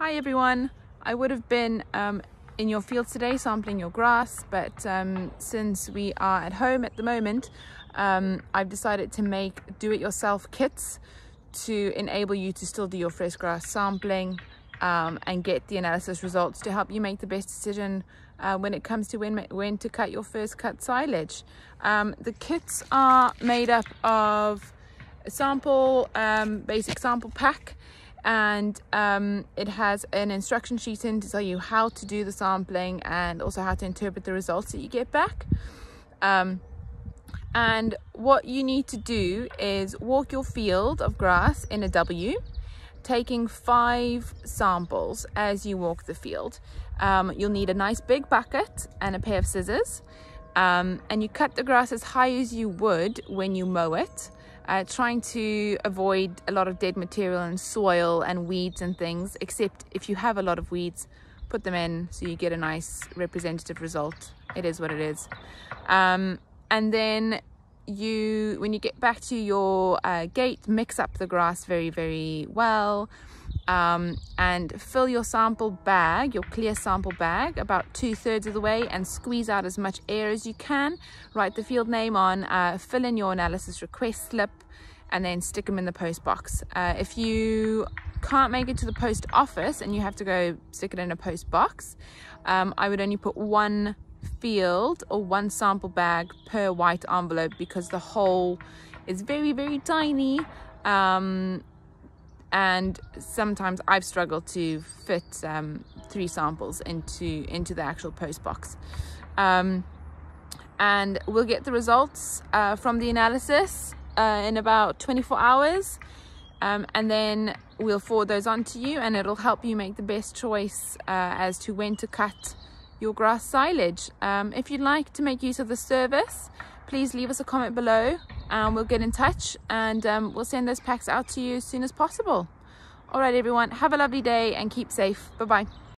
Hi everyone, I would have been in your field today sampling your grass, but since we are at home at the moment, I've decided to make do-it-yourself kits to enable you to still do your fresh grass sampling and get the analysis results to help you make the best decision when it comes to when to cut your first cut silage. The kits are made up of a basic sample pack, and it has an instruction sheet in to tell you how to do the sampling and also how to interpret the results that you get back. And what you need to do is walk your field of grass in a W, taking 5 samples as you walk the field. You'll need a nice big bucket and a pair of scissors, and you cut the grass as high as you would when you mow it, trying to avoid a lot of dead material and soil and weeds and things, except if you have a lot of weeds, put them in so you get a nice representative result. It is what it is. And then when you get back to your gate, mix up the grass very, very well, and fill your sample bag, your clear sample bag, about 2/3 of the way, and squeeze out as much air as you can. Write the field name on, fill in your analysis request slip, and then stick them in the post box. If you can't make it to the post office and you have to go stick it in a post box, I would only put 1 field or 1 sample bag per white envelope, because the hole is very, very tiny, and sometimes I've struggled to fit 3 samples into the actual post box. And we'll get the results from the analysis in about 24 hours, and then we'll forward those on to you, and it'll help you make the best choice as to when to cut your grass silage. If you'd like to make use of the service, please leave us a comment below, and we'll get in touch, and we'll send those packs out to you as soon as possible. All right everyone, have a lovely day and keep safe. Bye bye.